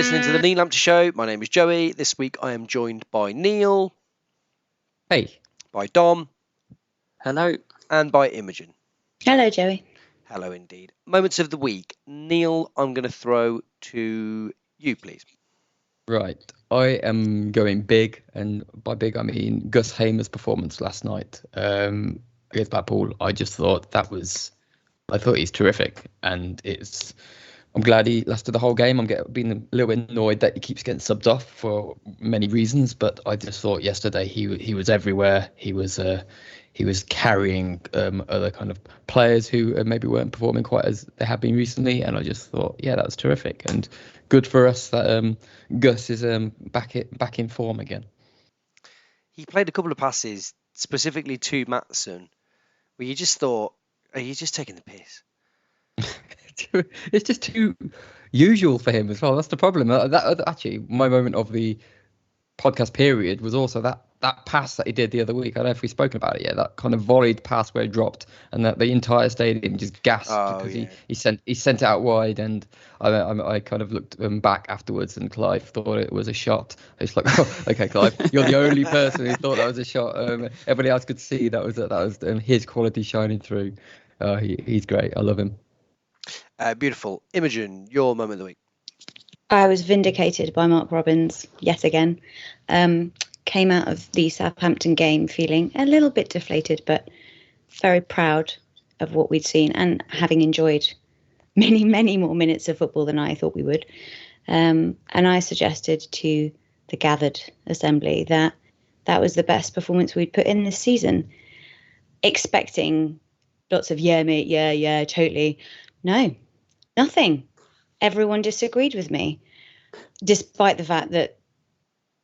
listening to the Neil Lamptey Show. My name is Joey. This week I am joined by Neil. Hey. By Dom. Hello. And by Imogen. Hello, Joey. Hello indeed. Moments of the week. Neil, I'm going to throw to you, please. Right. I am going big, and by big I mean Gus Hamer's performance last night against Blackpool. I just thought I thought he's terrific, and I'm glad he lasted the whole game. I'm being a little bit annoyed that he keeps getting subbed off for many reasons, but I just thought yesterday he was everywhere. He was carrying other kind of players who maybe weren't performing quite as they have been recently, and I just thought, yeah, that was terrific and good for us that Gus is back in form again. He played a couple of passes specifically to Maatson, where you just thought, are you just taking the piss? It's just too usual for him as well. That's the problem. That actually, my moment of the podcast period was also that pass that he did the other week. I don't know if we've spoken about it yet. That kind of volleyed pass where he dropped, and that the entire stadium just gasped because he sent it out wide. And I kind of looked back afterwards, and Clive thought it was a shot. It's like, oh, okay, Clive, you're the only person who thought that was a shot. Everybody else could see that was his quality shining through. He's great. I love him. Beautiful. Imogen, your moment of the week. I was vindicated by Mark Robbins yet again. Came out of the Southampton game feeling a little bit deflated, but very proud of what we'd seen and having enjoyed many, many more minutes of football than I thought we would. And I suggested to the gathered assembly that was the best performance we'd put in this season, expecting lots of, yeah, mate, yeah, totally. No, nothing. Everyone disagreed with me, despite the fact that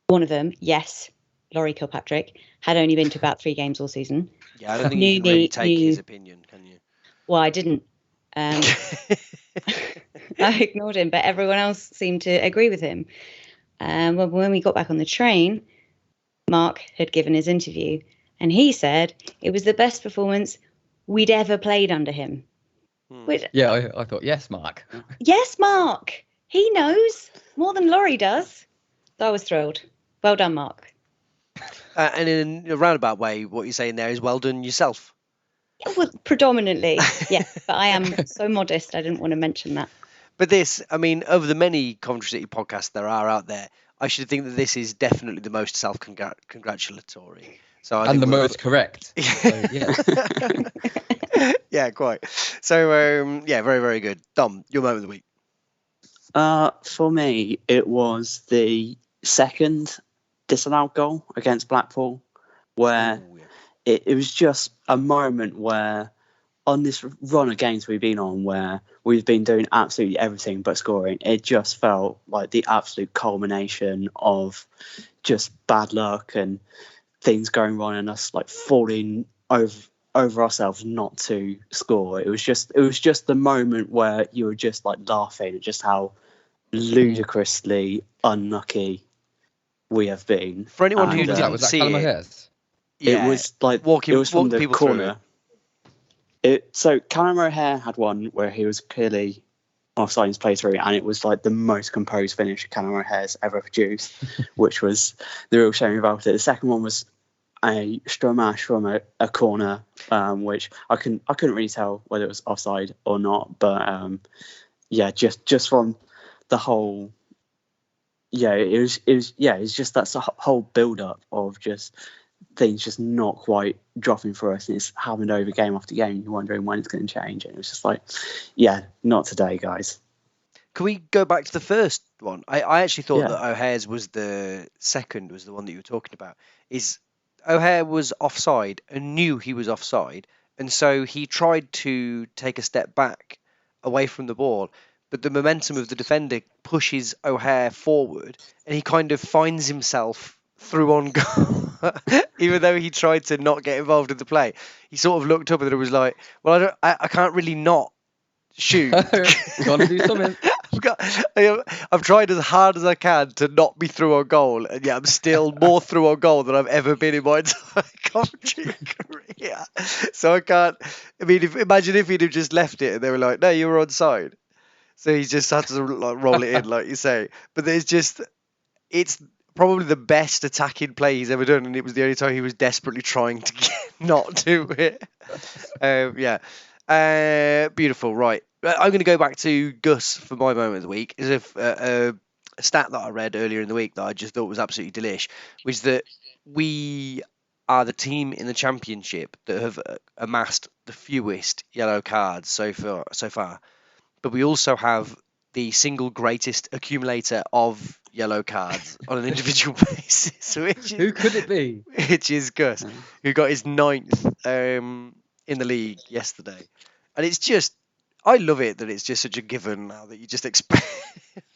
one of them, yes, Laurie Kilpatrick, had only been to about 3 games all season. Yeah, I don't think you can really take his opinion, can you? Well, I didn't. I ignored him, but everyone else seemed to agree with him. When we got back on the train, Mark had given his interview, and he said it was the best performance we'd ever played under him. Yeah, I thought, yes, Mark. Yes, Mark. He knows more than Laurie does. So I was thrilled. Well done, Mark. And in a roundabout way, what you're saying there is well done yourself. Well, predominantly, yeah. But I am so modest, I didn't want to mention that. But this, I mean, of the many Coventry City podcasts there are out there, I should think that this is definitely the most self-congratulatory. So I think the most correct. So, yeah. Yeah, quite. So, yeah, very, very good. Dom, your moment of the week. For me, it was the second disallowed goal against Blackpool, where it was just a moment where, on this run of games we've been on, where we've been doing absolutely everything but scoring, it just felt like the absolute culmination of just bad luck and things going wrong and us like falling over ourselves not to score. It was just the moment where you were just like laughing at just how ludicrously unlucky we have been. For anyone who didn't see it, it was like it was from the corner. So Callum O'Hare had one where he was clearly offside his play through, and it was like the most composed finish Callum O'Hare's ever produced, which was the real shame about it. The second one was a Stromash from a corner, which I couldn't really tell whether it was offside or not, but yeah, just from the whole, it was just that whole build up of just things just not quite dropping for us, and it's happened over game after game. You're wondering when it's going to change, and it was just like, yeah, not today, guys. Can we go back to the first one? I actually thought that O'Hare's was the second, was the one that you were talking about. O'Hare was offside and knew he was offside, and so he tried to take a step back away from the ball, but the momentum of the defender pushes O'Hare forward, and he kind of finds himself through on goal. Even though he tried to not get involved in the play, he sort of looked up and it was like, well, I can't really not shoot. Gotta do something. I've tried as hard as I can to not be through on goal, and yet I'm still more through on goal than I've ever been in my entire Coventry career. So I can't. I mean, imagine if he'd have just left it and they were like, "No, you were onside." So he's just had to like roll it in, like you say. But it's probably the best attacking play he's ever done, and it was the only time he was desperately trying to not do it. Beautiful. Right, I'm going to go back to Gus for my moment of the week. Is a stat that I read earlier in the week that I just thought was absolutely delish, was that we are the team in the championship that have amassed the fewest yellow cards so far. But we also have the single greatest accumulator of yellow cards on an individual basis. Who could it be? Which is Gus, who got his 9th in the league yesterday. And it's just, I love it that it's just such a given now that you just expect.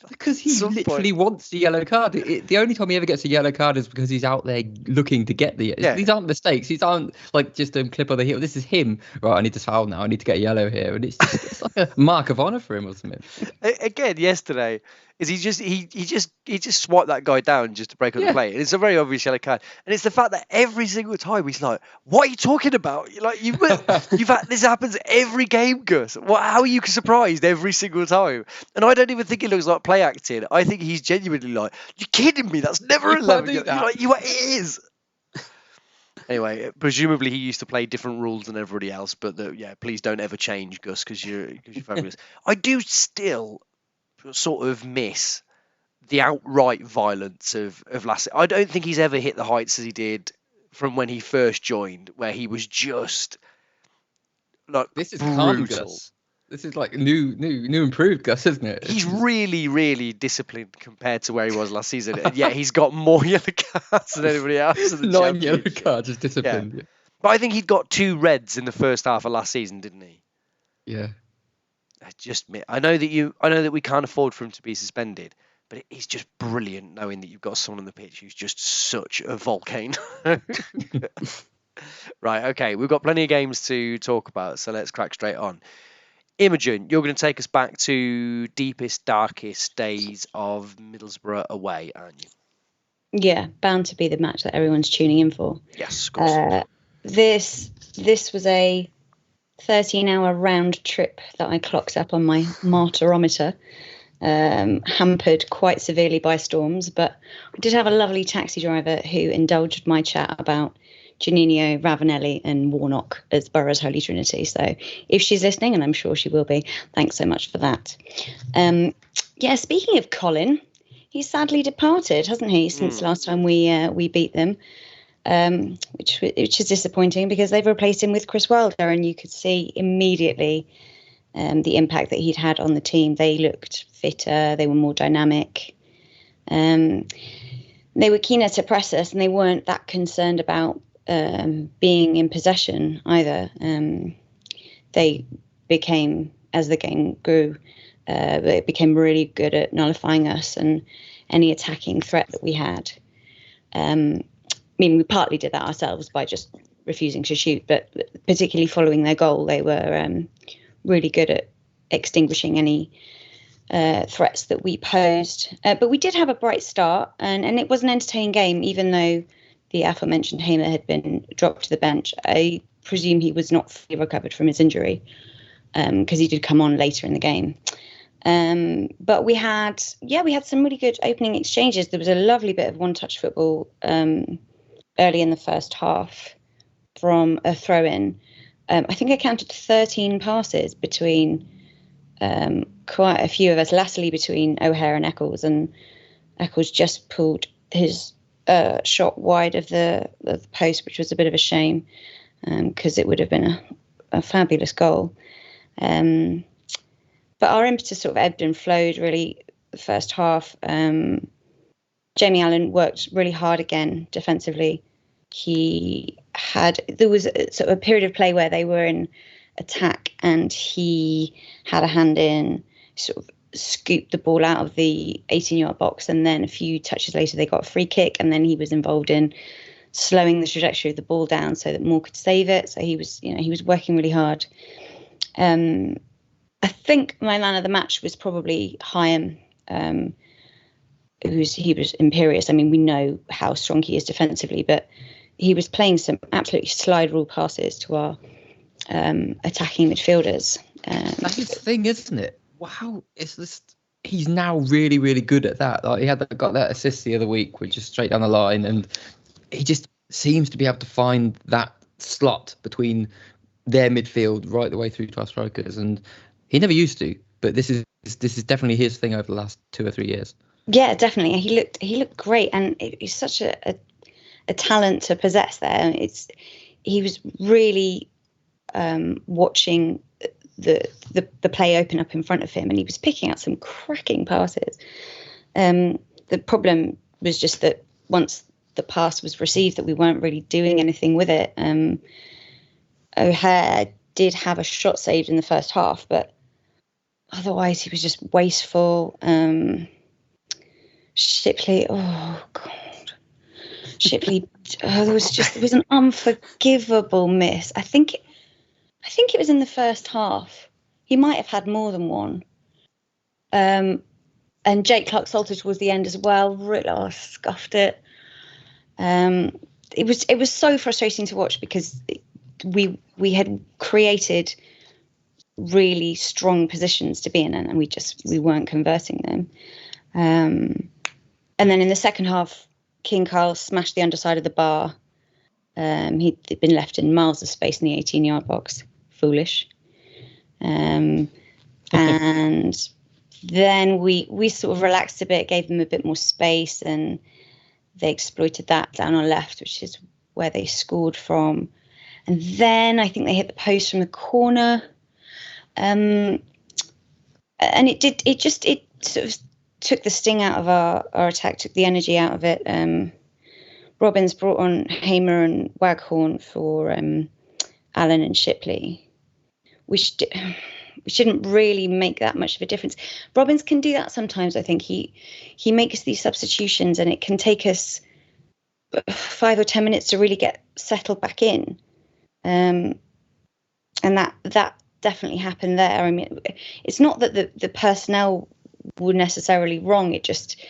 Because he literally wants the yellow card. The only time he ever gets a yellow card is because he's out there looking to get the. Yeah. These aren't mistakes. These aren't like just a clip of the heel. This is him. Right, I need to foul now. I need to get a yellow here, and it's like a mark of honour for him or something. Again, yesterday, is he just swiped that guy down just to break up the play, and it's a very obvious yellow card. And it's the fact that every single time he's like, "What are you talking about? You've had this happens every game, Gus. How are you surprised every single time?" And I don't even think it looks like play acting. I think he's genuinely like, "You're kidding me? That's never 11." It is. Anyway, presumably he used to play different rules than everybody else, but please don't ever change, Gus, because you're fabulous. I do still sort of miss the outright violence of last. I don't think he's ever hit the heights as he did from when he first joined, where he was just like this is brutal. Gus. This is like new improved Gus, isn't it? He's really, really disciplined compared to where he was last season, and yet he's got more yellow cards than anybody else. 9 yellow cards, just disciplined. Yeah. But I think he'd got 2 reds in the first half of last season, didn't he? Yeah. I know that we can't afford for him to be suspended, but it's just brilliant knowing that you've got someone on the pitch who's just such a volcano. Right, okay, we've got plenty of games to talk about, so let's crack straight on. Imogen, you're going to take us back to deepest, darkest days of Middlesbrough away, aren't you? Yeah, bound to be the match that everyone's tuning in for. Yes, of course. This was a 13-hour round trip that I clocked up on my martyrometer, hampered quite severely by storms, but I did have a lovely taxi driver who indulged my chat about Juninho, Ravanelli and Warnock as Borough's Holy Trinity. So if she's listening, and I'm sure she will be, thanks so much for that. Speaking of Colin, he's sadly departed, hasn't he, since last time we beat them, which is disappointing because they've replaced him with Chris Wilder, and you could see immediately the impact that he'd had on the team. They looked fitter, they were more dynamic. They were keener to press us, and they weren't that concerned about being in possession either. They became, as the game grew, they became really good at nullifying us and any attacking threat that we had. We partly did that ourselves by just refusing to shoot, but particularly following their goal, they were really good at extinguishing any threats that we posed. But we did have a bright start, and it was an entertaining game, even though the aforementioned Hamer had been dropped to the bench. I presume he was not fully recovered from his injury because he did come on later in the game. But we had some really good opening exchanges. There was a lovely bit of one-touch football early in the first half from a throw-in. I think I counted 13 passes between quite a few of us, latterly between O'Hare and Eccles, and Eccles just pulled his shot wide of the post, which was a bit of a shame because it would have been a fabulous goal. But our impetus sort of ebbed and flowed really the first half. Jamie Allen worked really hard again defensively. There was sort of a period of play where they were in attack and he had a hand in, sort of scooped the ball out of the 18-yard box, and then a few touches later they got a free kick, and then he was involved in slowing the trajectory of the ball down so that Moore could save it. So he was working really hard. I think my man of the match was probably Hyam. He was imperious. I mean, we know how strong he is defensively, but he was playing some absolutely slide rule passes to our attacking midfielders. That's his thing, isn't it? wow, it's just he's now really, really good at that. Like he got that assist the other week, which is straight down the line, and he just seems to be able to find that slot between their midfield right the way through to our strikers, and he never used to. But this is definitely his thing over the last 2 or 3 years. Yeah, definitely. He looked great, and he's such a talent to possess there. He was really watching the play open up in front of him, and he was picking out some cracking passes. The problem was just that once the pass was received, that we weren't really doing anything with it. O'Hare did have a shot saved in the first half, but otherwise he was just wasteful. Shipley, oh God, Shipley, there was an unforgivable miss. I think it was in the first half. He might have had more than one. And Jake Clark-Salter towards the end as well. Really, scuffed it. It was so frustrating to watch because we had created really strong positions to be in, and we weren't converting them. And then in the second half, King Carl smashed the underside of the bar. He'd been left in miles of space in the 18-yard box. Foolish. And then we sort of relaxed a bit, gave them a bit more space, and they exploited that down our left, which is where they scored from. And then I think they hit the post from the corner. And it sort of took the sting out of our attack, took the energy out of it. Robbins brought on Hamer and Waghorn for Allen and Shipley, which didn't really make that much of a difference. Robbins can do that sometimes. I think he makes these substitutions, and it can take us 5 or 10 minutes to really get settled back in. And that definitely happened there. I mean, it's not that the personnel were necessarily wrong. It just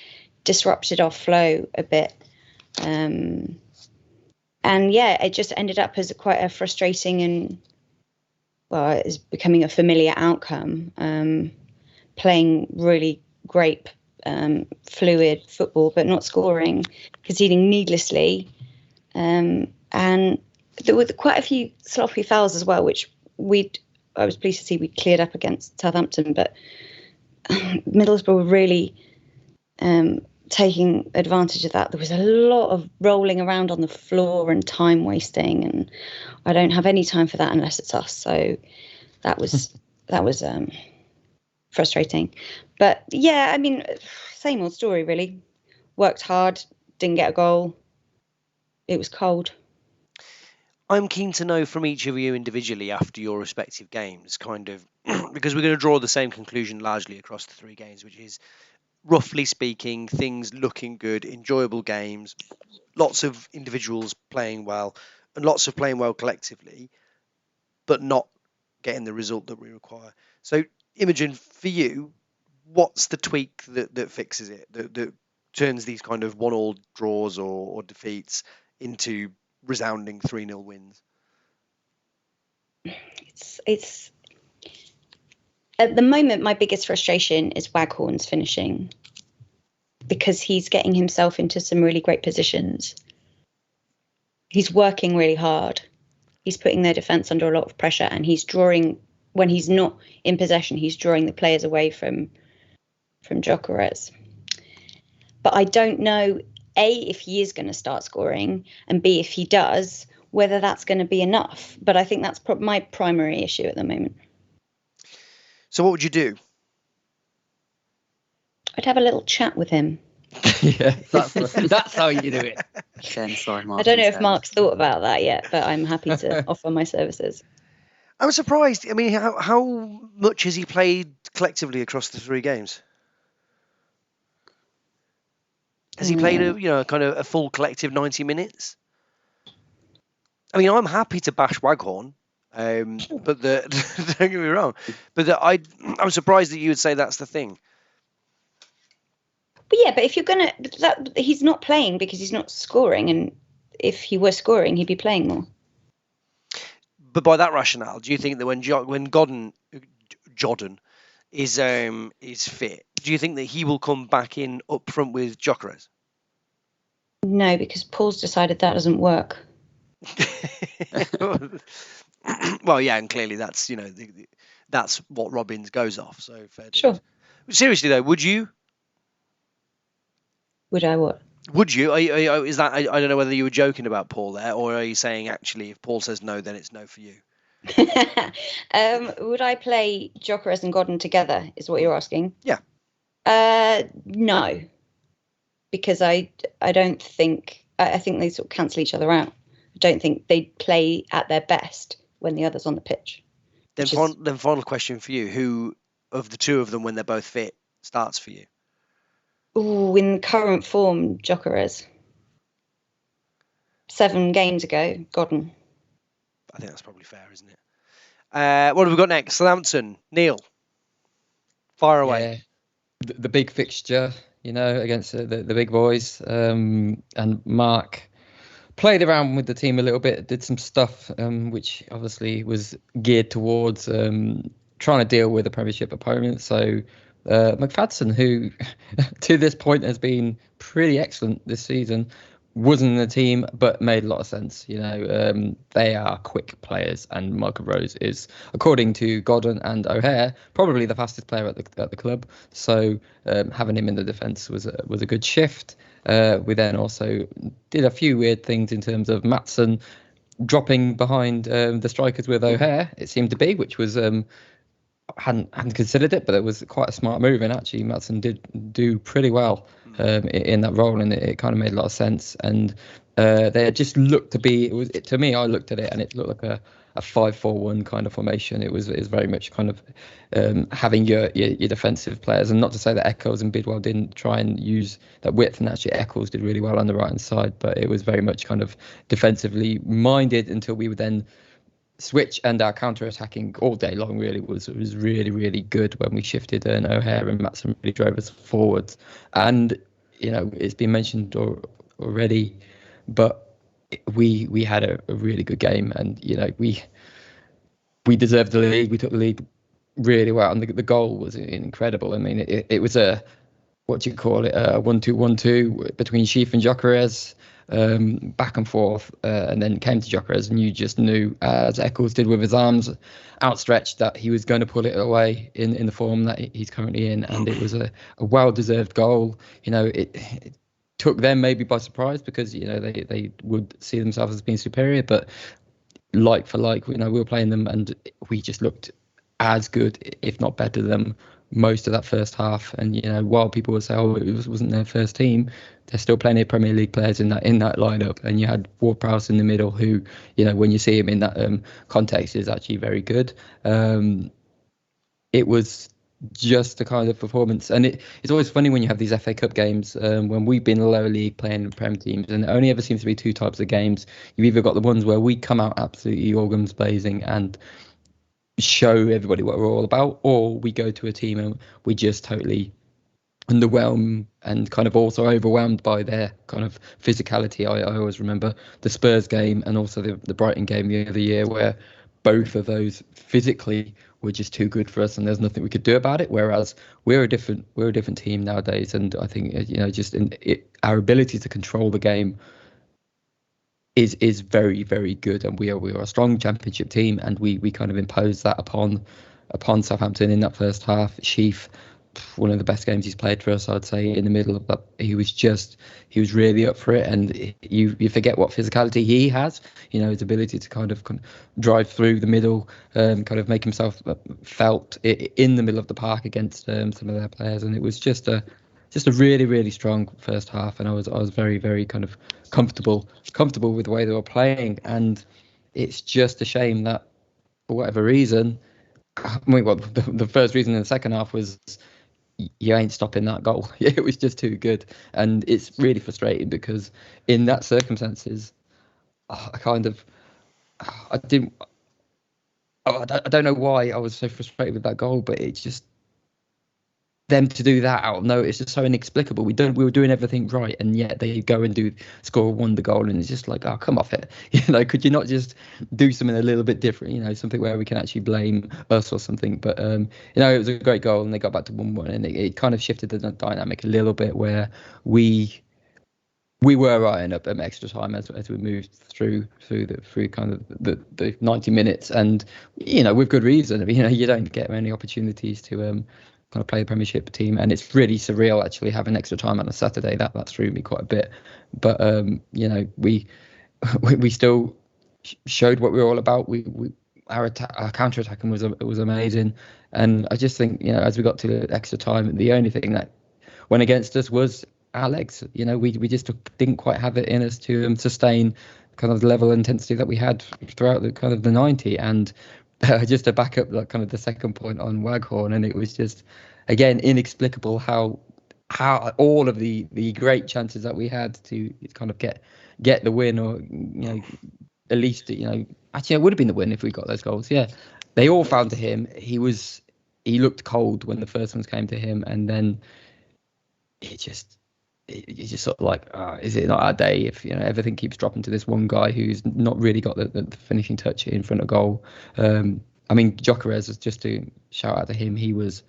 disrupted our flow a bit. And yeah, it just ended up as quite a frustrating and, well, it's becoming a familiar outcome. Playing really great, fluid football, but not scoring, conceding needlessly. And there were quite a few sloppy fouls as well, which I was pleased to see we cleared up against Southampton, but Middlesbrough were really taking advantage of that. There was a lot of rolling around on the floor and time wasting, and I don't have any time for that unless it's us. So that was frustrating. But yeah, I mean, same old story really. Worked hard, didn't get a goal. It was cold. I'm keen to know from each of you individually after your respective games, kind of, because we're going to draw the same conclusion largely across the 3 games, which is, roughly speaking, things looking good, enjoyable games, lots of individuals playing well, and lots of playing well collectively, but not getting the result that we require. So, Imogen, for you, what's the tweak that fixes it, that turns these kind of 1-1 draws or defeats into resounding 3-0 wins? It's at the moment my biggest frustration is Waghorn's finishing, because he's getting himself into some really great positions. He's working really hard. He's putting their defence under a lot of pressure, and he's drawing, when he's not in possession, he's drawing the players away from Gyökeres. But I don't know, A, if he is going to start scoring, and B, if he does, whether that's going to be enough. But I think that's my primary issue at the moment. So what would you do? I'd have a little chat with him. Yeah, that's how you do it. I don't know if Mark's thought about that yet, but I'm happy to offer my services. I'm surprised. I mean, how much has he played collectively across the 3 games? Has he played a full collective 90 minutes? I mean, I'm happy to bash Waghorn, but don't get me wrong. But I'm surprised that you would say that's the thing. But yeah, but if you're he's not playing because he's not scoring, and if he were scoring, he'd be playing more. But by that rationale, do you think that when Jodden is fit, do you think that he will come back in up front with Gyökeres? No, because Paul's decided that doesn't work. Well, yeah, and clearly that's that's what Robins goes off. So fair sure. dues. Seriously though, would you? Would I what? Would you? Is that? I don't know whether you were joking about Paul there, or are you saying actually, if Paul says no, then it's no for you? Would I play Gyökeres and Godden together? Is what you're asking? Yeah. No, because I don't think I think they sort of cancel each other out. I don't think they play at their best when the other's on the pitch. Then final question for you: who of the two of them, when they're both fit, starts for you? Oh, in current form, Gyökeres. 7 games ago, Godden. I think that's probably fair, isn't it? What have we got next? Southampton. Neil, fire away. Yeah. The big fixture, against the big boys. And Mark played around with the team a little bit, did some stuff which obviously was geared towards trying to deal with a Premiership opponent. So McFadden, who to this point has been pretty excellent this season, wasn't in the team, but made a lot of sense. They are quick players, and Michael Rose is, according to Godden and O'Hare, probably the fastest player at the club. So having him in the defence was a good shift. We then also did a few weird things in terms of Maatsen dropping behind the strikers with O'Hare, it seemed to be, which was hadn't considered it, but it was quite a smart move, and actually Maatsen did do pretty well in that role, and it kind of made a lot of sense. And they just looked to be, to me, I looked at it and it looked like a 5-4-1 kind of formation. It was very much kind of having your defensive players, and not to say that Eccles and Bidwell didn't try and use that width, and actually Eccles did really well on the right hand side, but it was very much kind of defensively minded until we would then switch, and our counter-attacking all day long really was really, really good when we shifted, and O'Hare and Maatsen really drove us forwards. And it's been mentioned already, but we had a really good game, and we deserved the lead. We took the lead really well, and the goal was incredible. I mean, it was a, what do you call it, a 1-2-1-2 between Sheaf and Gyökeres, back and forth, and then came to Gyökeres, and you just knew, as Eccles did with his arms outstretched, that he was going to pull it away in the form that he's currently in. And it was a well-deserved goal. It took them maybe by surprise, because they would see themselves as being superior, but like for like, we were playing them, and we just looked as good, if not better than most of that first half. And while people would say, oh, it wasn't their first team, there's still plenty of Premier League players in that lineup. And you had Ward-Prowse in the middle, who when you see him in that context, is actually very good. It was just the kind of performance, and it's always funny when you have these FA Cup games, when we've been lower league playing Prem teams, and it only ever seems to be two types of games. You've either got the ones where we come out absolutely all guns blazing and show everybody what we're all about, or we go to a team and we just totally underwhelm and kind of also overwhelmed by their kind of physicality. I always remember the Spurs game and also the Brighton game the other year, where both of those physically were just too good for us, and there's nothing we could do about it. Whereas we're a different team nowadays, and I think just our ability to control the game is very, very good, and we are a strong Championship team, and we kind of imposed that upon Southampton in that first half. Sheaf, one of the best games he's played for us, I'd say, in the middle of that. He was really up for it, and you forget what physicality he has, his ability to kind of drive through the middle, kind of make himself felt in the middle of the park against some of their players. And it was just a really, really strong first half, and I was very, very kind of comfortable with the way they were playing. And it's just a shame that for whatever reason, the first reason in the second half was you ain't stopping that goal. It was just too good, and it's really frustrating, because in that circumstances, I don't know why I was so frustrated with that goal, but it just, them to do that out of nowhere, it's just so inexplicable. We were doing everything right, and yet they go and score a wonder goal, and it's just like, oh, come off it. Could you not just do something a little bit different? Something where we can actually blame us or something. But it was a great goal, and they got back to 1-1, and it kind of shifted the dynamic a little bit, where we were eyeing up extra time as we moved through kind of the 90 minutes, and with good reason. You don't get many opportunities to kind of play a Premiership team, and it's really surreal actually having extra time on a Saturday. That threw me quite a bit, but we still showed what we were all about. Our counter attacking was amazing, and I just think as we got to the extra time, the only thing that went against us was our legs. We just didn't quite have it in us to sustain kind of the level of intensity that we had throughout the kind of the 90. And just to back up kind of the second point on Waghorn, and it was just again inexplicable how all of the great chances that we had to kind of get the win, or at least actually it would have been the win if we got those goals. Yeah, they all found to him. He looked cold when the first ones came to him, and then it just sort of like, is it not our day if everything keeps dropping to this one guy who's not really got the finishing touch in front of goal. I mean, Gyökeres, just to shout out to him, he was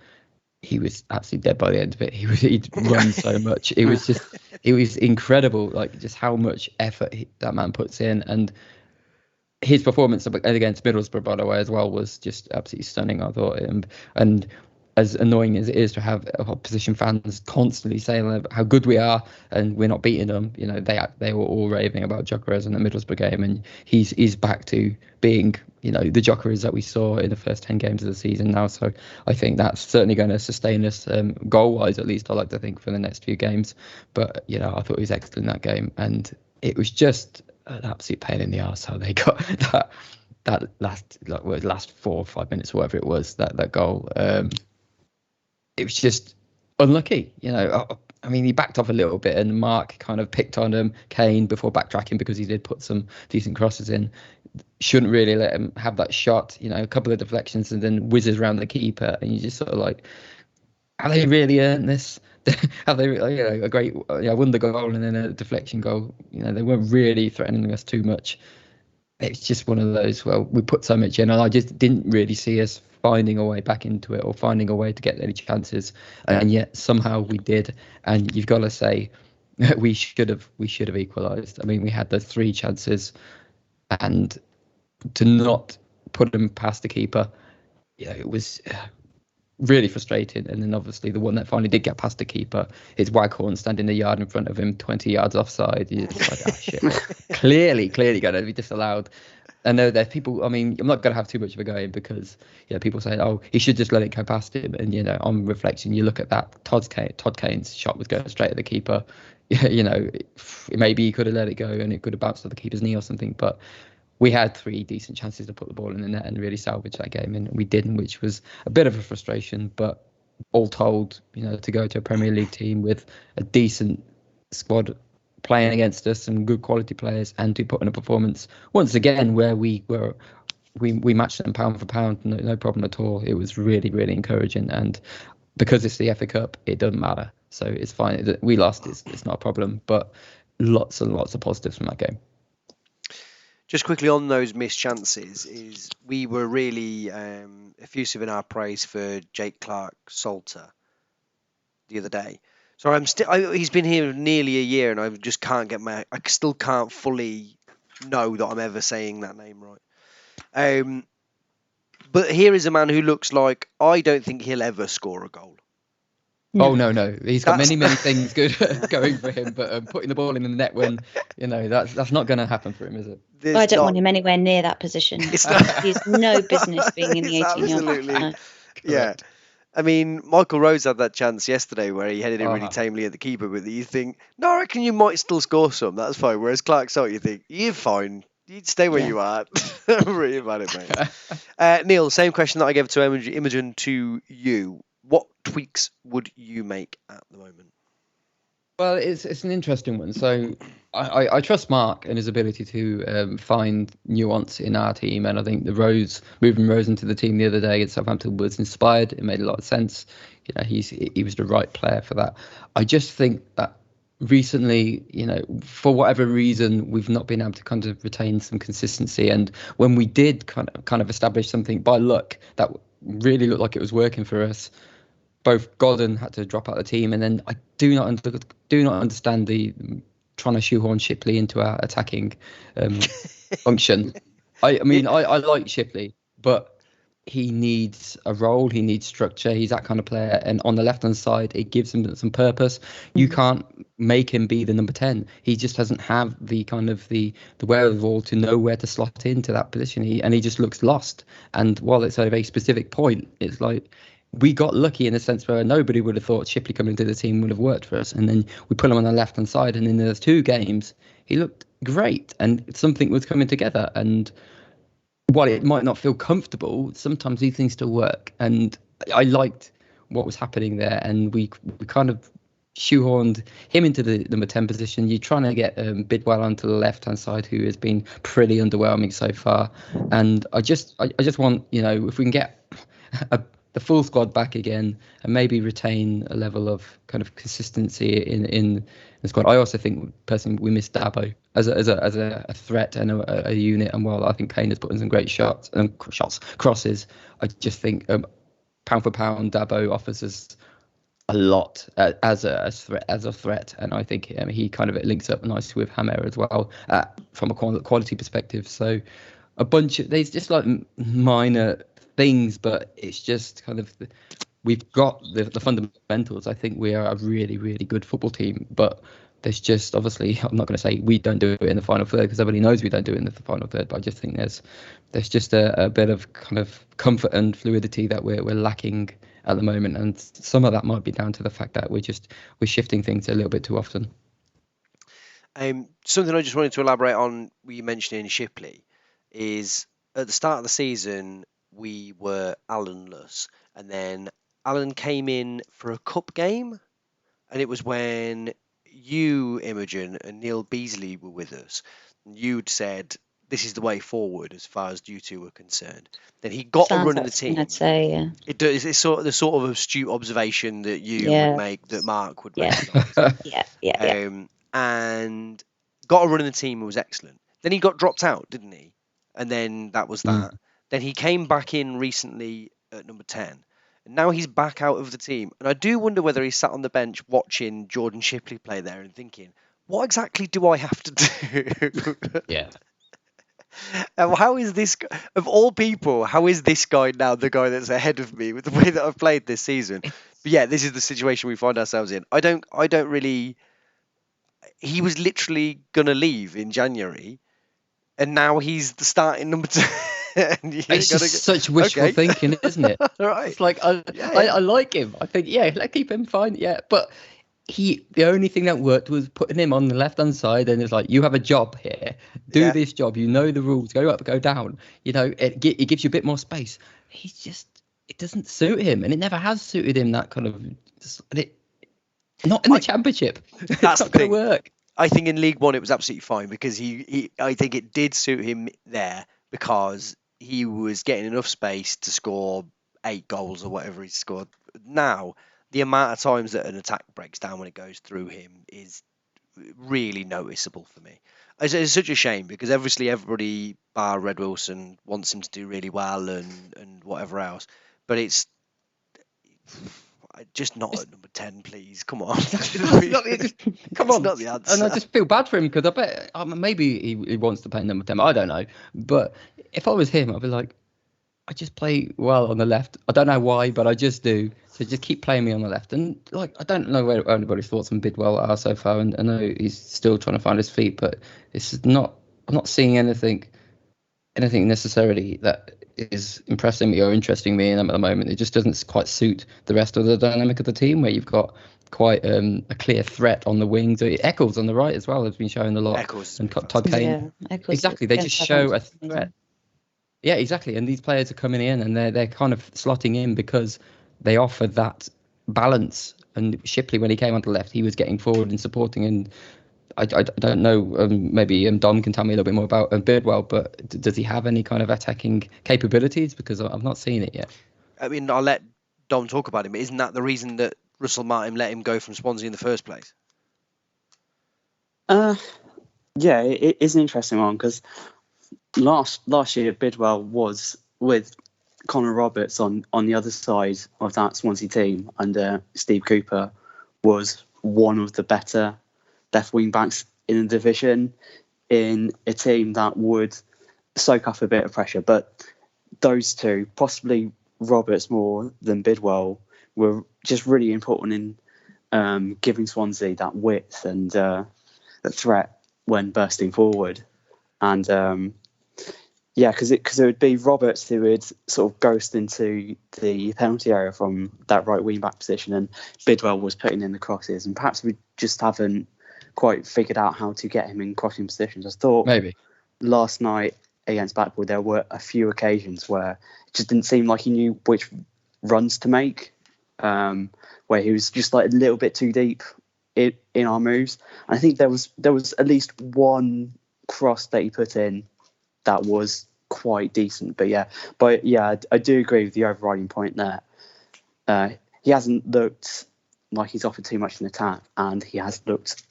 absolutely dead by the end of it. He'd run so much. It was incredible, like just how much effort that man puts in, and his performance against Middlesbrough, by the way, as well, was just absolutely stunning, I thought. And as annoying as it is to have opposition fans constantly saying how good we are and we're not beating them, they were all raving about Gyökeres in the Middlesbrough game, and he's back to being the Gyökeres that we saw in the first 10 games of the season now. So I think that's certainly going to sustain us goal wise, at least I like to think, for the next few games. But I thought he was excellent in that game, and it was just an absolute pain in the arse how they got that last 4 or 5 minutes, whatever it was, that goal. It was just unlucky, I mean, he backed off a little bit, and Mark kind of picked on Kane before backtracking, because he did put some decent crosses in. Shouldn't really let him have that shot, a couple of deflections, and then whizzes around the keeper, and you just sort of like, have they really earned this? Have they, a great wonder goal and then a deflection goal? They weren't really threatening us too much. It's just one of those, well, we put so much in, and I just didn't really see us finding a way back into it or finding a way to get any chances, and yet somehow we did. And you've got to say we should have equalised. I mean, we had the 3 chances, and to not put them past the keeper, it was really frustrating. And then obviously the one that finally did get past the keeper is Waghorn standing a yard in front of him, 20 yards offside. You're just like, oh shit, clearly going to be disallowed. I know there's people, I mean, I'm not going to have too much of a go in, because people say, oh, he should just let it go past him. And on reflection, you look at that, Todd Kane's shot was going straight at the keeper. Maybe he could have let it go and it could have bounced off the keeper's knee or something, but we had 3 decent chances to put the ball in the net and really salvage that game, and we didn't, which was a bit of a frustration. But all told, to go to a Premier League team with a decent squad playing against us, and good quality players, and to put in a performance once again where we matched them pound for pound, no problem at all. It was really, really encouraging, and because it's the FA Cup, it doesn't matter, so it's fine. We lost, it's not a problem, but lots and lots of positives from that game. Just quickly on those missed chances, is we were really effusive in our praise for Jake Clark-Salter the other day. So he's been here nearly a year, and I just can't I still can't fully know that I'm ever saying that name right. But here is a man who looks like, I don't think he'll ever score a goal. No. Oh no, he's got many things good going for him, but putting the ball in the net when that's not going to happen for him, is it? I don't want him anywhere near that position. He's no business being in the 18-yard box. Yeah. I mean, Michael Rose had that chance yesterday where he headed it really tamely at the keeper, but you think, no, I reckon you might still score some. That's fine. Whereas Clark-Salter, you think, you're fine. You'd stay where you are. Don't worry about it, mate. Neil, same question that I gave to Imogen to you. What tweaks would you make at the moment? Well, it's an interesting one. So I trust Mark and his ability to find nuance in our team, and I think moving Rose into the team the other day against Southampton was inspired. It made a lot of sense. He was the right player for that. I just think that recently, for whatever reason, we've not been able to kind of retain some consistency. And when we did kind of establish something by luck that really looked like it was working for us, both Godden had to drop out of the team, and then I do not understand the trying to shoehorn Shipley into our attacking function. I like Shipley, but he needs a role. He needs structure. He's that kind of player, and on the left hand side, it gives him some purpose. You can't make him be the number 10. He just doesn't have the kind of the wherewithal to know where to slot into that position. He just looks lost. And while it's a very specific point, it's like, we got lucky in a sense where nobody would have thought Shipley coming into the team would have worked for us. And then we put him on the left-hand side, and in those 2 games, he looked great, and something was coming together. And while it might not feel comfortable, sometimes these things still work. And I liked what was happening there, and we kind of shoehorned him into the number 10 position. You're trying to get Bidwell onto the left-hand side, who has been pretty underwhelming so far. And I just want, if we can get the full squad back again and maybe retain a level of kind of consistency in the squad. I also think personally we missed Dabo as a threat and a unit. And while I think Kane has put in some great crosses, I just think pound for pound Dabo offers us a lot as a threat, and I think he kind of links up nicely with Hammer as well from a quality perspective. So there's just like minor things, but it's just kind of we've got the fundamentals. I think we are a really, really good football team, but there's just, obviously, I'm not going to say we don't do it in the final third, because everybody knows we don't do it in the final third, but I just think there's just a bit of kind of comfort and fluidity that we're lacking at the moment, and some of that might be down to the fact that we're shifting things a little bit too often. Something I just wanted to elaborate on, we mentioned in Shipley, is at the start of the season we were Allen-less, and then Allen came in for a cup game, and it was when you, Imogen, and Neil Beasley were with us, and you'd said this is the way forward as far as you two were concerned. Then he got a run in the team. I'd say, yeah. It's sort of astute observation that you would make, that Mark would make. Yeah. And got a run in the team and was excellent. Then he got dropped out, didn't he? And then that was that. Then he came back in recently at number 10. And now he's back out of the team. And I do wonder whether he sat on the bench watching Jordan Shipley play there and thinking, what exactly do I have to do? Yeah. And how is this, of all people, how is this guy now the guy that's ahead of me with the way that I've played this season? But yeah, this is the situation we find ourselves in. I don't really... He was literally going to leave in January, and now he's the starting number 2. It's just such wishful thinking, isn't it? Right. It's like I like him. I think let's keep him fine. Yeah, but the only thing that worked was putting him on the left hand side, and it's like, you have a job here. Do this job. You know the rules. Go up, go down. It gives you a bit more space. It doesn't suit him, and it never has suited him. That kind of not in the Championship. That's not going to work. I think in League One it was absolutely fine, because I think it did suit him there, because he was getting enough space to score 8 goals or whatever he scored. Now, the amount of times that an attack breaks down when it goes through him is really noticeable for me. It's such a shame, because obviously everybody, bar Red Wilson, wants him to do really well and whatever else. But it's just not at number 10, please. Come on. Come on. It's not the answer. And I just feel bad for him, because I bet maybe he wants to play number 10. I don't know. But if I was him, I'd be like, I just play well on the left. I don't know why, but I just do. So just keep playing me on the left. And like, I don't know where anybody's thoughts on Bidwell are so far. And I know he's still trying to find his feet, but I'm not seeing anything necessarily that is impressing me or interesting me in them at the moment. It just doesn't quite suit the rest of the dynamic of the team, where you've got quite a clear threat on the wings. Eccles on the right as well has been showing a lot. Eccles and Todd Kane. Yeah, exactly, they just show a threat. Yeah, exactly. And these players are coming in, and they're kind of slotting in because they offer that balance And Shipley, when he came onto the left, he was getting forward and supporting. And I don't know, maybe Dom can tell me a little bit more about Bidwell, but does he have any kind of attacking capabilities? Because I've not seen it yet. I mean, I'll let Dom talk about him. Isn't that the reason that Russell Martin let him go from Swansea in the first place? Yeah, it is an interesting one, because last year Bidwell was with Connor Roberts on the other side of that Swansea team, and Steve Cooper was one of the better left wing backs in the division, in a team that would soak up a bit of pressure. But those two, possibly Roberts more than Bidwell, were just really important in giving Swansea that width and the threat when bursting forward. And because it would be Roberts who would sort of ghost into the penalty area from that right wing back position, and Bidwell was putting in the crosses, and perhaps we just haven't quite figured out how to get him in crossing positions. I thought maybe last night against Blackpool there were a few occasions where it just didn't seem like he knew which runs to make, where he was just like a little bit too deep in our moves. And I think there was at least one cross that he put in that was quite decent. But I do agree with the overriding point there. He hasn't looked like he's offered too much in attack, and he has looked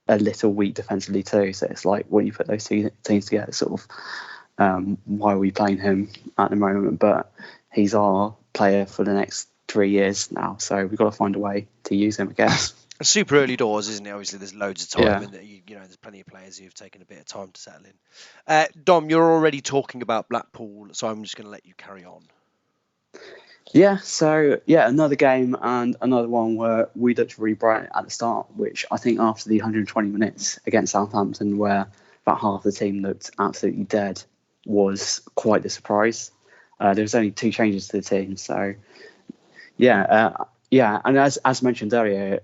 a little weak defensively too. So it's like, when you put those two teams together, sort of why are we playing him at the moment? But he's our player for the next 3 years now, so we've got to find a way to use him, I guess. Super early doors, isn't it? Obviously, there's loads of time, and there's plenty of players who've taken a bit of time to settle in. Dom, you're already talking about Blackpool, so I'm just going to let you carry on. Yeah, so another game, and another one where we looked really bright at the start, which I think after the 120 minutes against Southampton, where about half the team looked absolutely dead, was quite the surprise. There was only 2 changes to the team, so and as mentioned earlier,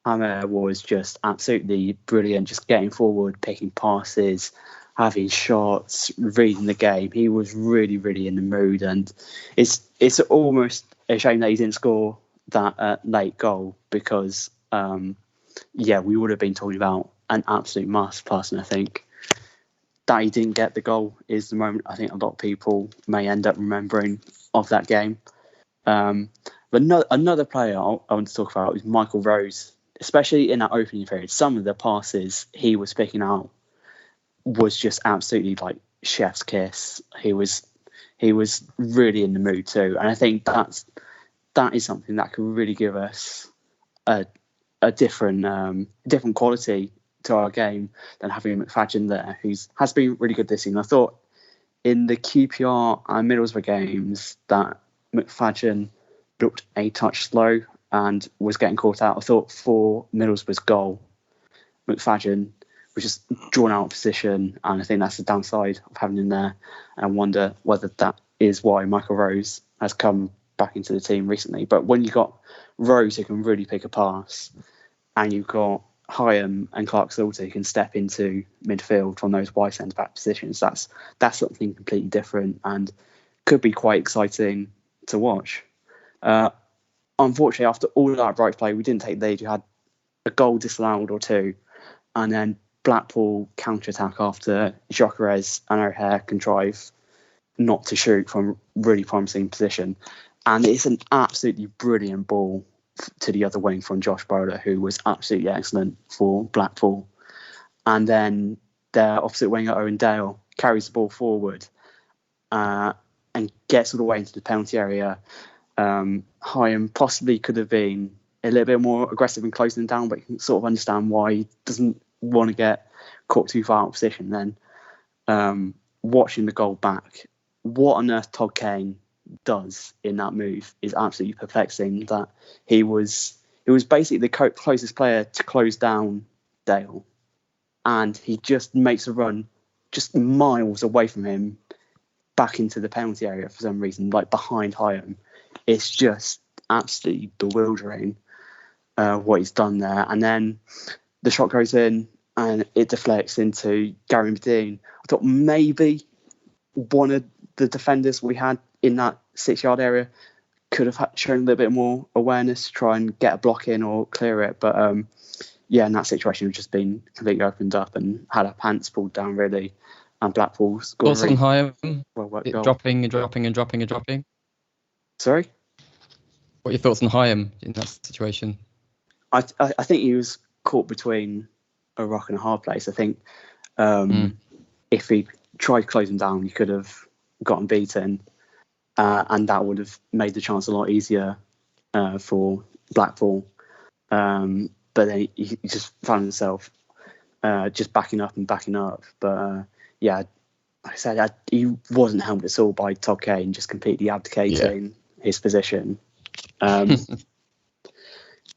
Hammer was just absolutely brilliant, just getting forward, picking passes, having shots, reading the game. He was really, really in the mood, and it's almost a shame that he didn't score that late goal, because we would have been talking about an absolute masterclass. And I think that he didn't get the goal is the moment I think a lot of people may end up remembering of that game. But another player I want to talk about is Michael Rose, especially in that opening period. Some of the passes he was picking out was just absolutely like chef's kiss. He was really in the mood too, and I think that is something that could really give us a different quality to our game than having McFadden there, who has been really good this season. I thought in the QPR and Middlesbrough games that McFadden looked a touch slow and was getting caught out. I thought for Middlesbrough's goal, McFadden was just drawn out of position, and I think that's the downside of having him there. And I wonder whether that is why Michael Rose has come back into the team recently. But when you've got Rose who can really pick a pass, and you've got Hyam and Clark-Salter who can step into midfield from those wide centre-back positions, that's something completely different and could be quite exciting to watch. Unfortunately, after all that bright play, we didn't take the lead. You had a goal disallowed or 2, and then Blackpool counter-attack after Gyökeres and O'Hare contrive not to shoot from really promising position. And it's an absolutely brilliant ball to the other wing from Josh Bowler, who was absolutely excellent for Blackpool. And then their opposite winger, Owen Dale, carries the ball forward and gets all the way into the penalty area. Hyam possibly could have been a little bit more aggressive and closing down, but you can sort of understand why he doesn't want to get caught too far out of position. Then watching the goal back, what on earth Todd Kane does in that move is absolutely perplexing. That he was basically the closest player to close down Dale, and he just makes a run just miles away from him back into the penalty area for some reason, like behind Hyam. It's just absolutely bewildering what he's done there. And then the shot goes in and it deflects into Gary Medine. I thought maybe one of the defenders we had in that 6-yard area could have shown a little bit more awareness to try and get a block in or clear it. But in that situation, we've just been completely opened up and had our pants pulled down, really. And Blackpool scored Thoughts on Hyam goal. dropping and dropping and dropping and dropping? Sorry? What are your thoughts on Hyam in that situation? I think he was caught between a rock and a hard place. I think if he tried to close him down, he could have gotten beaten, and that would have made the chance a lot easier for Blackpool. But then he just found himself just backing up. But like I said, he wasn't helped at all by Todd Kane just completely abdicating his position. And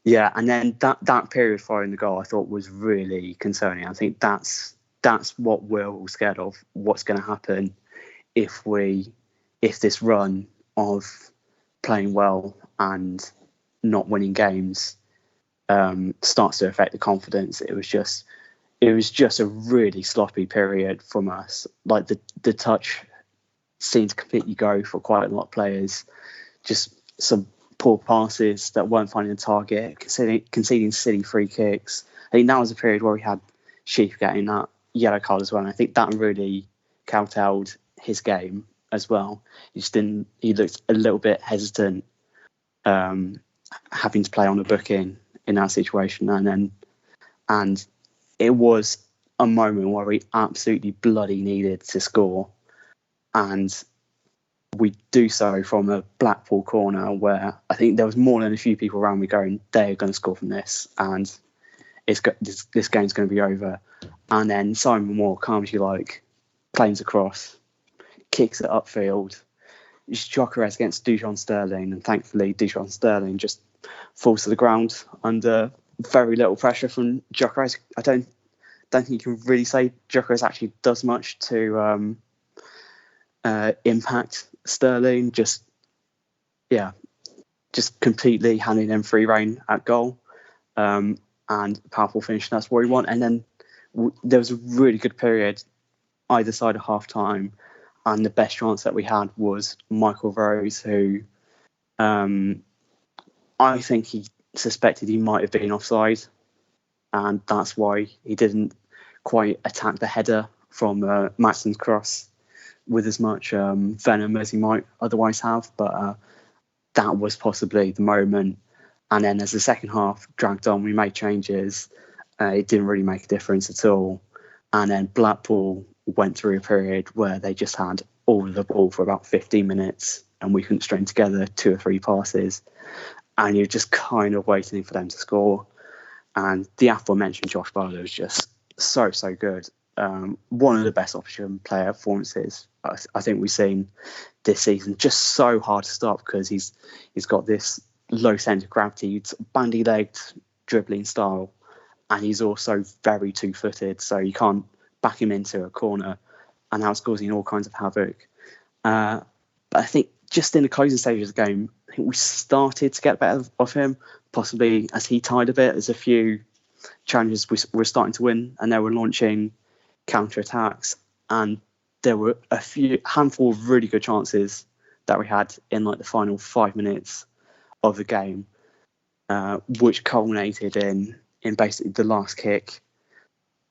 then that period following the goal, I thought was really concerning. I think that's what we're all scared of. What's going to happen if this run of playing well and not winning games starts to affect the confidence. It was just a really sloppy period from us. Like the touch seemed to completely go for quite a lot of players. Just some poor passes that weren't finding a target, conceding silly free kicks. I think that was a period where we had Sheaf getting that yellow card as well. And I think that really kowtowed his game as well. He looked a little bit hesitant, having to play on a booking in that situation. And it was a moment where we absolutely bloody needed to score. And we do so from a Blackpool corner where I think there was more than a few people around me going, they're going to score from this, and this game's going to be over. And then Simon Moore, calm as you like, planes across, kicks it upfield. Gyökeres against Dujon Sterling, and thankfully Dujon Sterling just falls to the ground under very little pressure from Gyökeres. I don't think you can really say Gyökeres actually does much to impact Sterling. Just completely handing him free rein at goal, and powerful finish. That's what we want. And then there was a really good period either side of half time, and the best chance that we had was Michael Rose, who I think he suspected he might have been offside, and that's why he didn't quite attack the header from Matson's cross with as much venom as he might otherwise have. But that was possibly the moment. And then as the second half dragged on, we made changes. It didn't really make a difference at all. And then Blackpool went through a period where they just had all of the ball for about 15 minutes and we couldn't string together 2 or 3 passes. And you're just kind of waiting for them to score. And the aforementioned Josh Barlow was just so good. One of the best option player performances I think we've seen this season. Just so hard to stop because he's got this low centre of gravity, bandy-legged dribbling style, and he's also very two-footed, so you can't back him into a corner, and now it's causing all kinds of havoc. But I think just in the closing stages of the game, I think we started to get better of him, possibly as he tied a bit. There's a few challenges we were starting to win, and they were launching counter-attacks, and there were a handful of really good chances that we had in like the final 5 minutes of the game, which culminated in basically the last kick.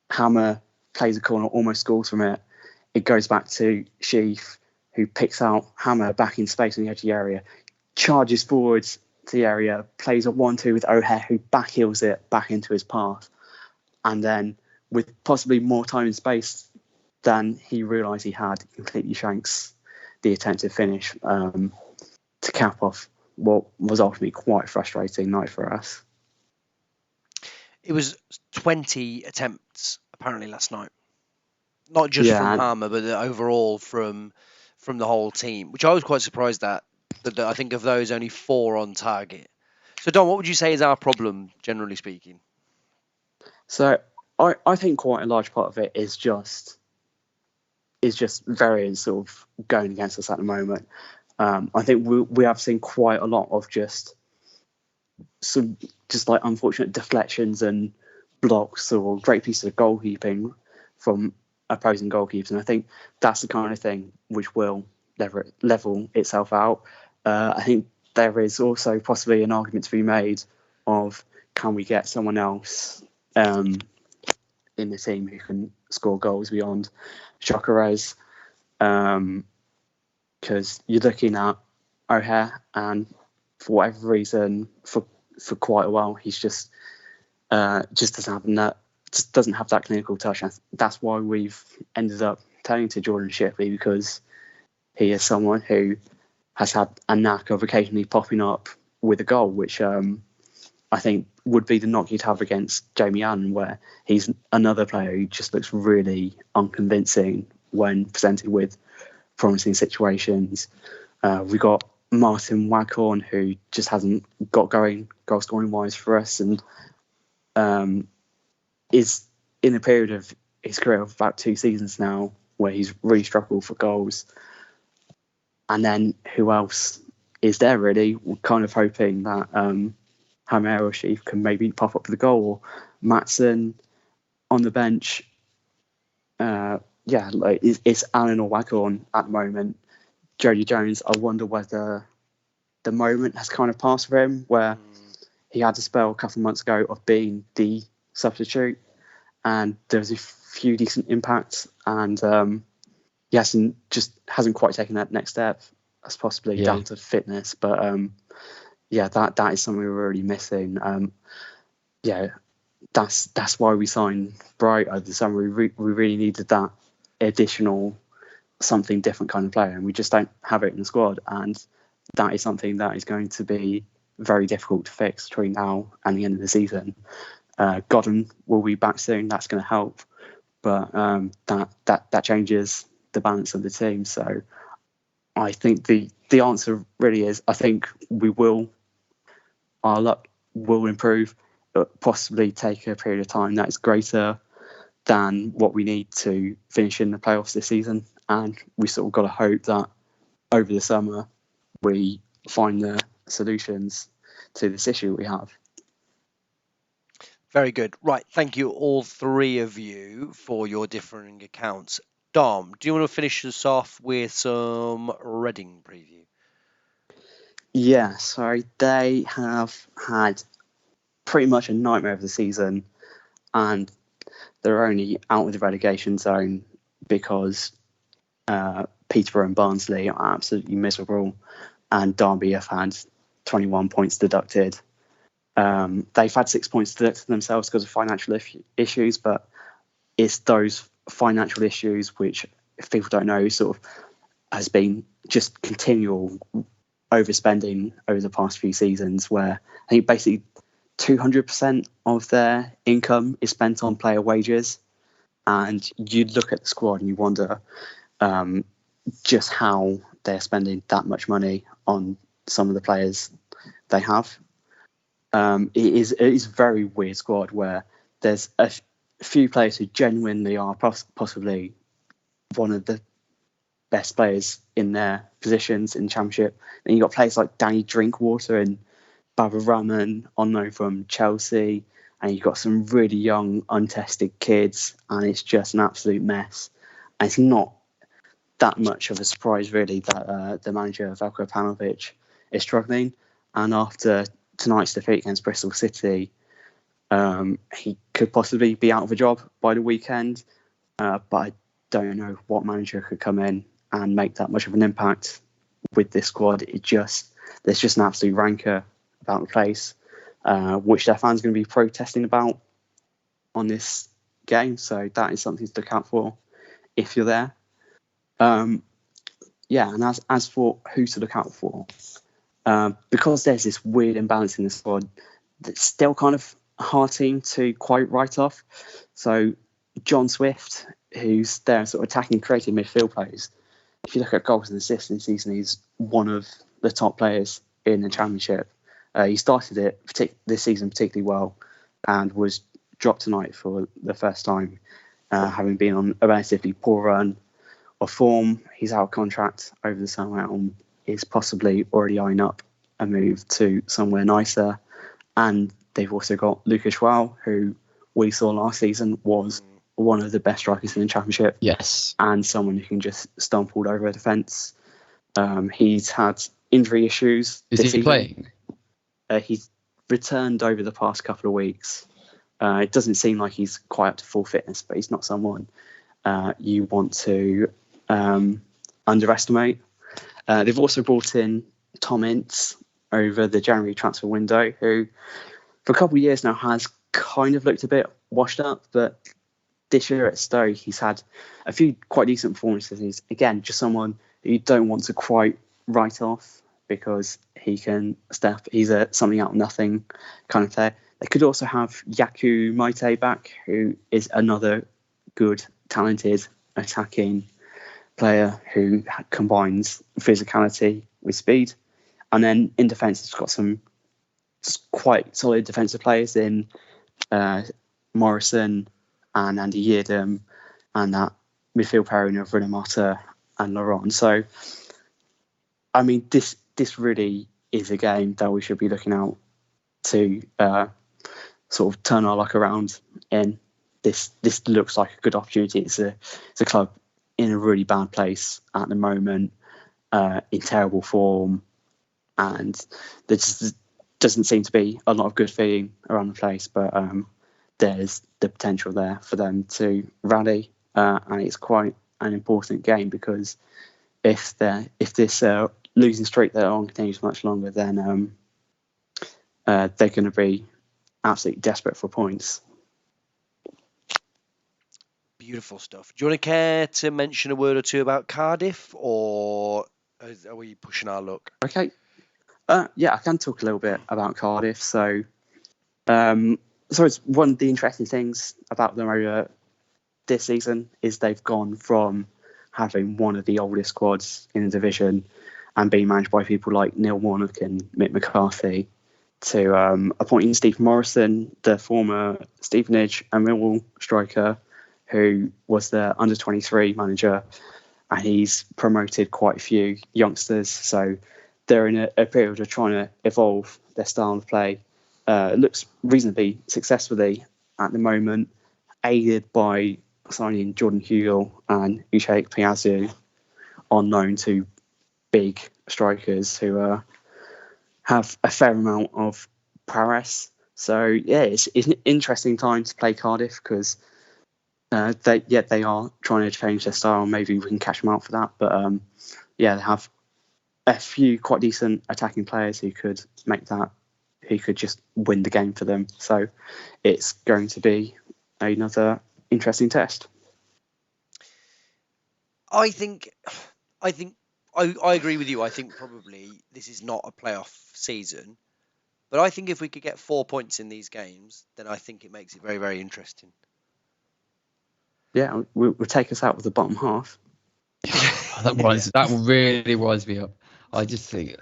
Hammer plays a corner, almost scores from it. It goes back to Sheaf, who picks out Hammer back in space in the edge of the area, charges forwards to the area, plays a 1-2 with O'Hare, who backheels it back into his path. And then with possibly more time and space than he realised he had, completely shanks the attempted finish to cap off what was ultimately quite a frustrating night for us. It was 20 attempts apparently last night, not just from Palmer, but overall from the whole team, which I was quite surprised at. That I think of those, only 4 on target. So Dom, what would you say is our problem, generally speaking? So I think quite a large part of it is just variance sort of going against us at the moment. I think we have seen quite a lot of just like unfortunate deflections and blocks or great pieces of goalkeeping from opposing goalkeepers, and I think that's the kind of thing which will level itself out. I think there is also possibly an argument to be made of, can we get someone else in the team who can score goals beyond Gyökeres? Because you're looking at O'Hare, and for whatever reason, for quite a while, he's just doesn't have that clinical touch. And that's why we've ended up turning to Jordan Shipley, because he is someone who has had a knack of occasionally popping up with a goal, which I think would be the knock you'd have against Jamie Allen, where he's another player who just looks really unconvincing when presented with promising situations. We've got Martin Waghorn, who just hasn't got going goal scoring wise for us, and is in a period of his career of about 2 seasons now where he's really struggled for goals. And then who else is there really? We're kind of hoping that Hamer or Sheaf can maybe pop up with a goal, or Maatsen on the bench. It's Allen or Waghorn at the moment. Jody Jones, I wonder whether the moment has kind of passed for him, where he had a spell a couple of months ago of being the substitute, and there was a few decent impacts, and he hasn't quite taken that next step. That's possibly down to fitness, but that is something we're already missing. That's why we signed Bright over the summer. We really needed that additional something different kind of player, and we just don't have it in the squad, and that is something that is going to be very difficult to fix between now and the end of the season. Godden will be back soon. That's going to help, but that changes the balance of the team. So I think the answer really is, I think our luck will improve, but possibly take a period of time that is greater than what we need to finish in the playoffs this season. And we sort of got to hope that over the summer we find the solutions to this issue we have. Very good. Right. Thank you, all three of you, for your differing accounts. Dom, do you want to finish us off with some Reading preview? Yeah, so they have had pretty much a nightmare of the season, and they're only out of the relegation zone because Peterborough and Barnsley are absolutely miserable, and Derby have had 21 points deducted. They've had 6 points deducted themselves because of financial issues, but it's those financial issues which, if people don't know, sort of has been just continual overspending over the past few seasons, where I think basically 200% of their income is spent on player wages. And you look at the squad and you wonder just how they're spending that much money on some of the players they have. It is a very weird squad where there's a few players who genuinely are possibly one of the best players in their positions in the Championship. And you've got players like Danny Drinkwater and Baba Rahman on loan from Chelsea, and you've got some really young, untested kids, and it's just an absolute mess. And it's not that much of a surprise, really, that the manager, Veljko Panovic, is struggling. And after tonight's defeat against Bristol City, he could possibly be out of a job by the weekend, but I don't know what manager could come in and make that much of an impact with this squad. There's just an absolute rancor about the place, which their fans are going to be protesting about on this game. So that is something to look out for if you're there. And as for who to look out for, because there's this weird imbalance in the squad, that's still kind of a hard team to quite write off. So John Swift, who's their sort of attacking, creative midfield players, if you look at goals and assists this season, he's one of the top players in the Championship. He started it this season particularly well and was dropped tonight for the first time, having been on a relatively poor run of form. He's out of contract over the summer and is possibly already eyeing up a move to somewhere nicer. And they've also got Lucas João, who we saw last season was one of the best strikers in the Championship. Yes. And someone who can just stomp all over a defence. He's had injury issues. Is he playing? He's returned over the past couple of weeks. It doesn't seem like he's quite up to full fitness, but he's not someone you want to underestimate. They've also brought in Tom Ince over the January transfer window, who for a couple of years now has kind of looked a bit washed up, but this year at Stoke he's had a few quite decent performances. He's, again, just someone that you don't want to quite write off because he can step. He's a something out of nothing kind of player. They could also have Yaku Maite back, who is another good, talented, attacking player who combines physicality with speed. And then in defence, it's got some quite solid defensive players in Morrison and Andy Yiadom, and that midfield pairing of Renamata and Laurent. So, I mean, this really is a game that we should be looking out to sort of turn our luck around in. This looks like a good opportunity. It's a club in a really bad place at the moment, in terrible form, and there just doesn't seem to be a lot of good feeling around the place. But there's the potential there for them to rally, and it's quite an important game because if this losing streak they're on continues much longer, then they're going to be absolutely desperate for points. Beautiful stuff. Do you want to care to mention a word or two about Cardiff, or are we pushing our luck? Okay. Yeah, I can talk a little bit about Cardiff. So it's one of the interesting things about them over this season is they've gone from having one of the oldest squads in the division and being managed by people like Neil Warnock and Mick McCarthy to appointing Steve Morrison, the former Stevenage and Millwall striker, who was the under-23 manager, and he's promoted quite a few youngsters. So they're in a period of trying to evolve their style of play. It looks reasonably successfully at the moment, aided by signing Jordan Hugill and Uche Piazzu on loan to big strikers who have a fair amount of prowess. So yeah, it's an interesting time to play Cardiff because they are trying to change their style. Maybe we can catch them out for that. But they have a few quite decent attacking players who could just win the game for them. So it's going to be another interesting test. I agree with you. I think probably this is not a playoff season, but I think if we could get 4 points in these games, then I think it makes it very, very interesting. Yeah, we'll take us out with the bottom half. That really winds me up. I just think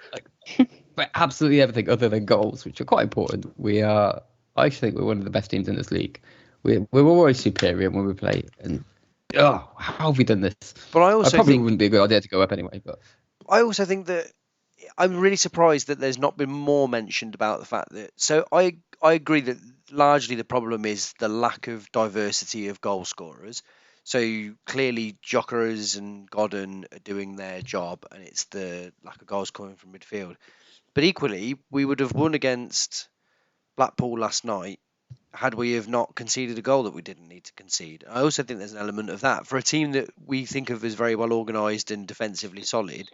absolutely everything other than goals, which are quite important. I actually think we're one of the best teams in this league. We're always superior when we play, and how have we done this? But I also probably think wouldn't be a good idea to go up anyway. But I also think that I'm really surprised that there's not been more mentioned about the fact that. So I agree that largely the problem is the lack of diversity of goal scorers. So clearly Jokeris and Godden are doing their job, and it's the lack of goals coming from midfield. But equally, we would have won against Blackpool last night had we have not conceded a goal that we didn't need to concede. I also think there's an element of that. For a team that we think of as very well organised and defensively solid,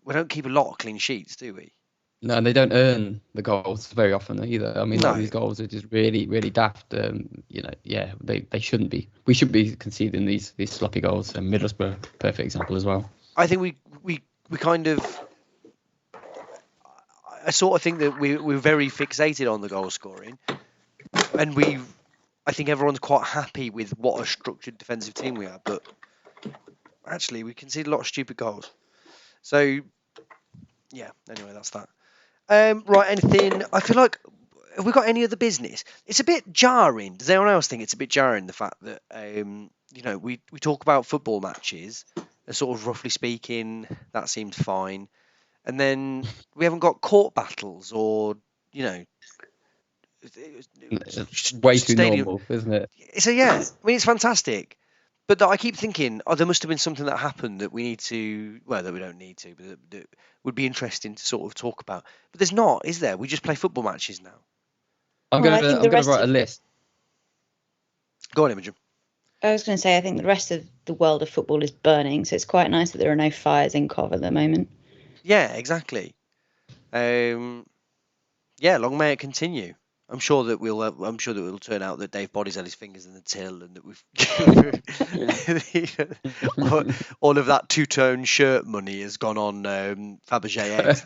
we don't keep a lot of clean sheets, do we? No, and they don't earn the goals very often either. I mean, these goals are just really, really daft. They shouldn't be. We should be conceding these sloppy goals. And Middlesbrough, perfect example as well. I think we kind of. I sort of think that we're very fixated on the goal scoring, and I think everyone's quite happy with what a structured defensive team we are. But actually, we concede a lot of stupid goals. So yeah. Anyway, that's that. Right, anything? I feel like, have we got any other business? It's a bit jarring. Does anyone else think it's a bit jarring, the fact that, we talk about football matches, and sort of roughly speaking, that seems fine. And then we haven't got court battles or, It's way too normal, isn't it? So yeah, I mean, it's fantastic. But I keep thinking, there must have been something that happened that we need to, well, that we don't need to, but that would be interesting to sort of talk about. But there's not, is there? We just play football matches now. I'm going to write a list. Go on, Imogen. I was going to say, I think the rest of the world of football is burning, so it's quite nice that there are no fires in Cov at the moment. Yeah, exactly. Long may it continue. I'm sure that it'll turn out that Dave Body's had his fingers in the till, and that we've all of that two-tone shirt money has gone on Fabergé eggs.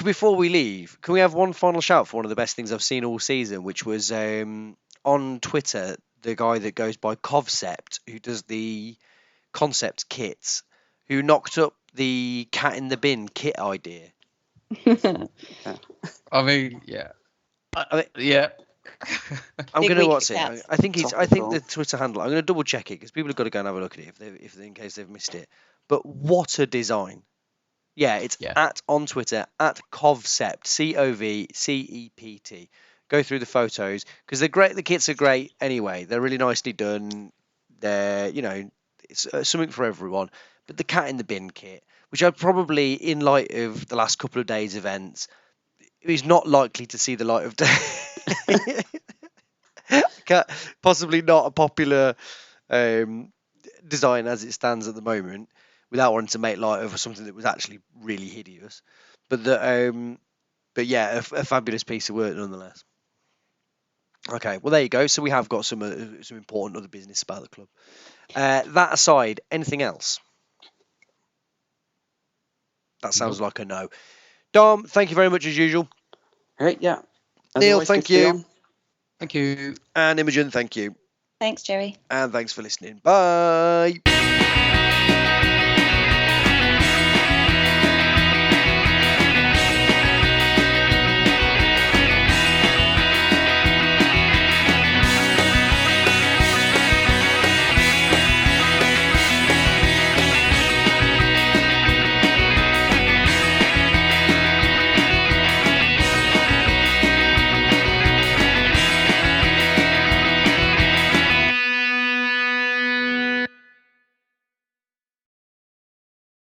Before we leave, can we have one final shout for one of the best things I've seen all season, which was on Twitter, the guy that goes by Concept, who does the concept kits, who knocked up the cat in the bin kit idea. I mean, yeah. I'm gonna what's it? I think the Twitter handle. I'm gonna double check it because people have got to go and have a look at it if in case they've missed it. But what a design! Yeah, it's on Twitter at Concept, COVCEPT. Go through the photos because they're great. The kits are great anyway. They're really nicely done. They're it's something for everyone. But the cat in the bin kit, which I probably, in light of the last couple of days' events, is not likely to see the light of day. Possibly not a popular design as it stands at the moment, without wanting to make light of something that was actually really hideous. But a fabulous piece of work nonetheless. Okay, well there you go. So we have got some important other business about the club. That aside, anything else? That sounds like a no. Dom, thank you very much as usual. Great, yeah. Neil, thank you. Thank you. And Imogen, thank you. Thanks, Jerry. And thanks for listening. Bye.